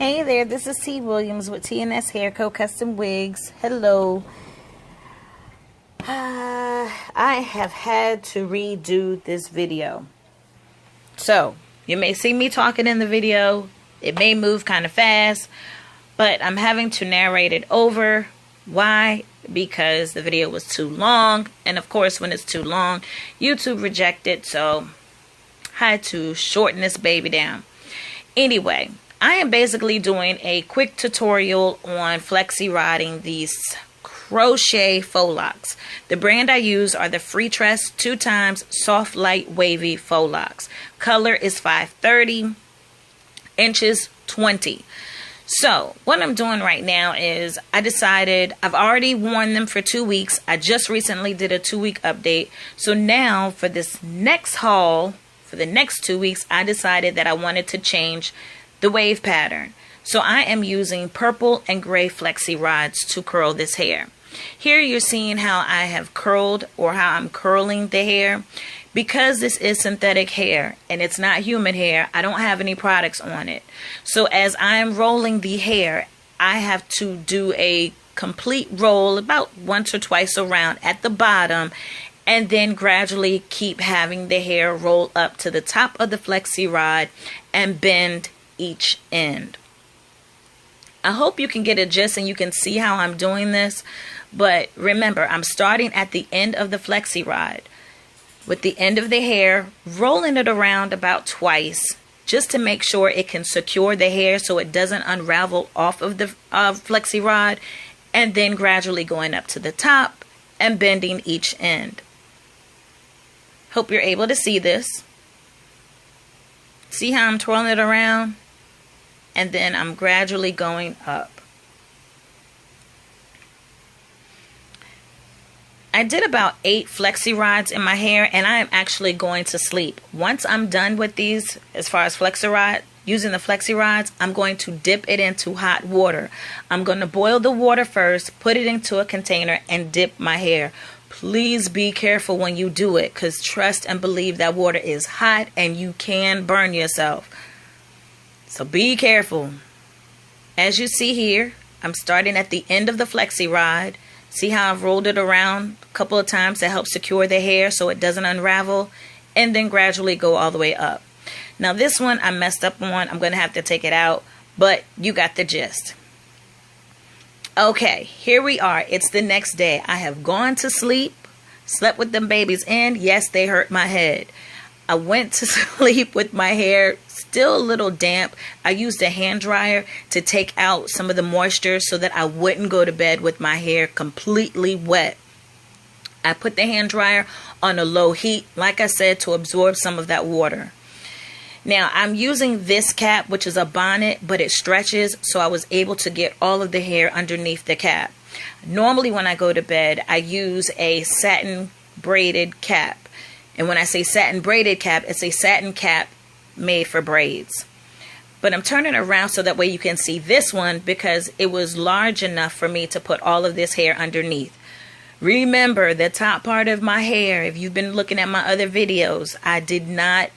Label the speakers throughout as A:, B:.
A: Hey there, this is T. Williams with T&S Hair Co. Custom Wigs. Hello. I have had to redo this video. So, you may see me talking in the video. It may move kind of fast, but I'm having to narrate it over. Why? Because the video was too long. And of course, when it's too long, YouTube rejects it. So, I had to shorten this baby down. Anyway, I am basically doing a quick tutorial on Flexi riding these crochet faux locks. The brand I use are the Free Tress 2x Soft Light Wavy Faux Locks. Color is 530, inches 20. So what I'm doing right now is I decided I've already worn them for 2 weeks. I just recently did a 2-week update. So now for this next haul, for the next 2 weeks, I decided that I wanted to change the wave pattern. So I am using purple and gray flexi rods to curl this hair. Here you're seeing how I have curled, or how I'm curling the hair. Because this is synthetic hair and it's not human hair, I don't have any products on it. So as I'm rolling the hair, I have to do a complete roll about once or twice around at the bottom, and then gradually keep having the hair roll up to the top of the flexi rod and bend each end. I hope you can get a gist and you can see how I'm doing this. But remember, I'm starting at the end of the flexi rod with the end of the hair, rolling it around about twice just to make sure it can secure the hair so it doesn't unravel off of the flexi rod, and then gradually going up to the top and bending each end. Hope you're able to see this. See how I'm twirling it around? And then I'm gradually going up. I did about 8 flexi rods in my hair, and I am actually going to sleep. Once I'm done with these, as far as using the flexi rods, I'm going to dip it into hot water. I'm going to boil the water first, put it into a container, and dip my hair. Please be careful when you do it, because trust and believe that water is hot and you can burn yourself. So be careful. As you see here, I'm starting at the end of the flexi rod. See how I've rolled it around a couple of times to help secure the hair so it doesn't unravel, and then gradually go all the way up. Now this one I messed up on. I'm going to have to take it out, but you got the gist. Okay, here we are. It's the next day. I have gone to sleep, slept with them babies in. Yes, they hurt my head. I went to sleep with my hair still a little damp. I used a hand dryer to take out some of the moisture so that I wouldn't go to bed with my hair completely wet. I put the hand dryer on a low heat, like I said, to absorb some of that water. Now, I'm using this cap, which is a bonnet, but it stretches, so I was able to get all of the hair underneath the cap. Normally, when I go to bed, I use a satin braided cap. And when I say satin braided cap, it's a satin cap made for braids. But I'm turning around so that way you can see this one, because it was large enough for me to put all of this hair underneath. Remember, the top part of my hair, if you've been looking at my other videos, I did not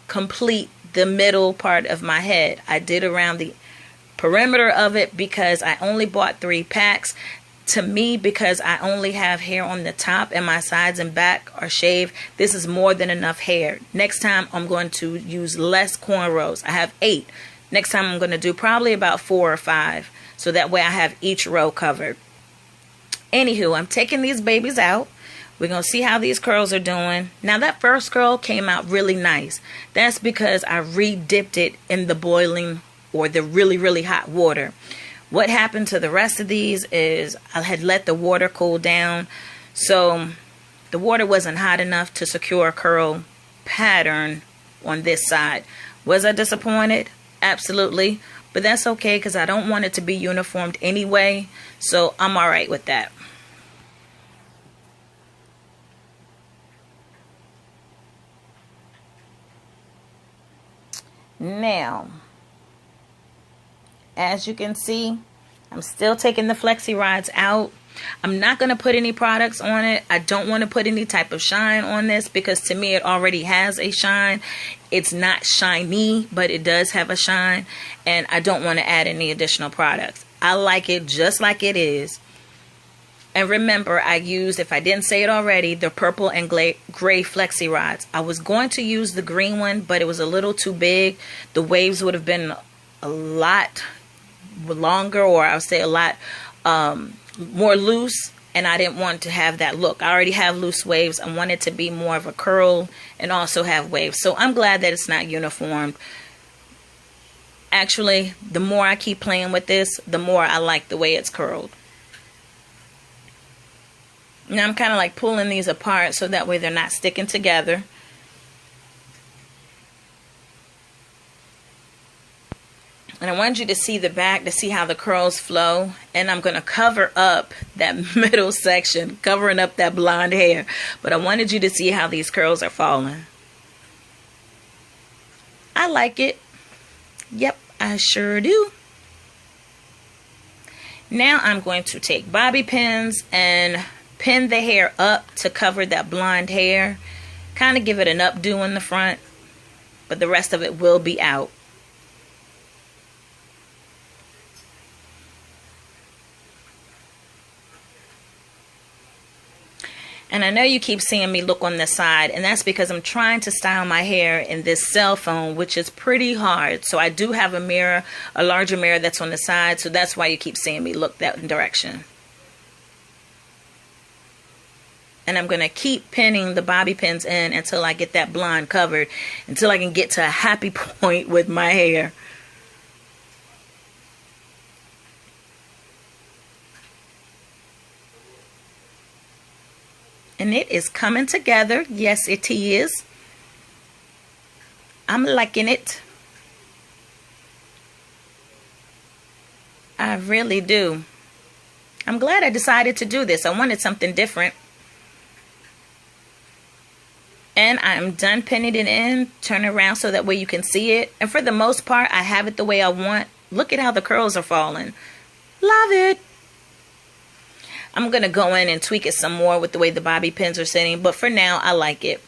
A: complete the middle part of my head. I did around the perimeter of it because I only bought 3 packs. To me, because I only have hair on the top and my sides and back are shaved, this is more than enough hair. Next time I'm going to use less cornrows. I have 8. Next time I'm going to do probably about 4 or 5. So that way I have each row covered. Anywho, I'm taking these babies out. We're going to see how these curls are doing. Now that first curl came out really nice. That's because I re-dipped it in the boiling or the really, really hot water. What happened to the rest of these is I had let the water cool down. So the water wasn't hot enough to secure a curl pattern on this side. Was I disappointed? Absolutely. But that's okay, because I don't want it to be uniformed anyway. So I'm all right with that. Now, as you can see, I'm still taking the flexi rods out. I'm not going to put any products on it. I don't want to put any type of shine on this because to me it already has a shine. It's not shiny, but it does have a shine, and I don't want to add any additional products. I like it just like it is. And remember, I used, if I didn't say it already, the purple and gray Flexi rods. I was going to use the green one, but it was a little too big. The waves would have been a lot longer, or I would say a lot more loose, and I didn't want to have that look. I already have loose waves. I want it to be more of a curl and also have waves. So I'm glad that it's not uniform. Actually, the more I keep playing with this, the more I like the way it's curled. Now I'm kind of like pulling these apart so that way they're not sticking together. And I want you to see the back to see how the curls flow. And I'm going to cover up that middle section, covering up that blonde hair. But I wanted you to see how these curls are falling. I like it. Yep, I sure do. Now I'm going to take bobby pins and pin the hair up to cover that blonde hair. Kind of give it an updo in the front, but the rest of it will be out. And I know you keep seeing me look on the side, and that's because I'm trying to style my hair in this cell phone, which is pretty hard. So I do have a mirror, a larger mirror that's on the side, so that's why you keep seeing me look that direction. And I'm going to keep pinning the bobby pins in until I get that blonde covered, until I can get to a happy point with my hair. And it is coming together. Yes, it is. I'm liking it. I really do. I'm glad I decided to do this. I wanted something different. And I'm done pinning it in. Turn it around so that way you can see it. And for the most part, I have it the way I want. Look at how the curls are falling. Love it. I'm going to go in and tweak it some more with the way the bobby pins are sitting. But for now, I like it.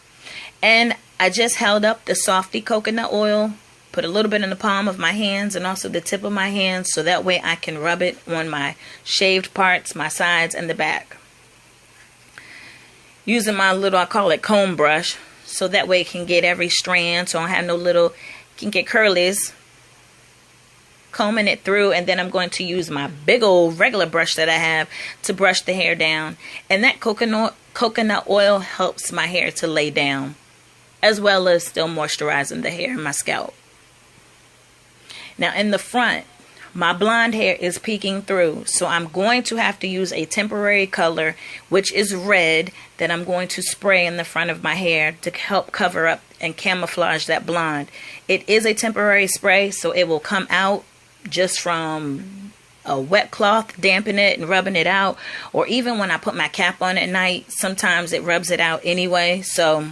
A: And I just held up the Softy coconut oil. Put a little bit in the palm of my hands and also the tip of my hands. So that way I can rub it on my shaved parts, my sides, and the back. Using my little, I call it comb brush. So that way it can get every strand. So I don't have no little, can get curlies. Combing it through, and then I'm going to use my big old regular brush that I have to brush the hair down. And that coconut oil helps my hair to lay down, as well as still moisturizing the hair and my scalp. Now in the front, my blonde hair is peeking through, so I'm going to have to use a temporary color, which is red, that I'm going to spray in the front of my hair to help cover up and camouflage that blonde. It is a temporary spray, so it will come out just from a wet cloth, dampen it and rubbing it out, or even when I put my cap on at night, sometimes it rubs it out anyway. So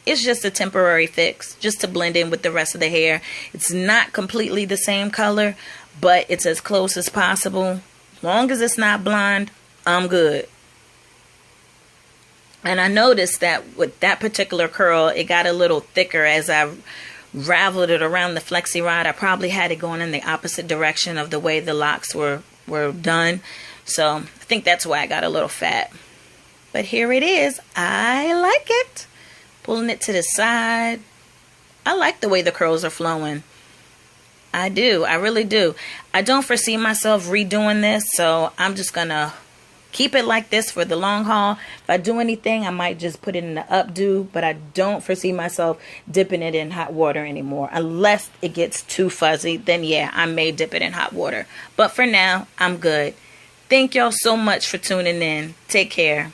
A: it's just a temporary fix, just to blend in with the rest of the hair. It's not completely the same color, but it's as close as possible. As long as it's not blonde, I'm good. And I noticed that with that particular curl, it got a little thicker as I raveled it around the Flexi rod. I probably had it going in the opposite direction of the way the locks were done. So I think that's why I got a little fat. But here it is. I like it. Pulling it to the side. I like the way the curls are flowing. I do. I really do. I don't foresee myself redoing this, so I'm just going to keep it like this for the long haul. If I do anything, I might just put it in the updo, but I don't foresee myself dipping it in hot water anymore. Unless it gets too fuzzy, then yeah, I may dip it in hot water. But for now, I'm good. Thank y'all so much for tuning in. Take care.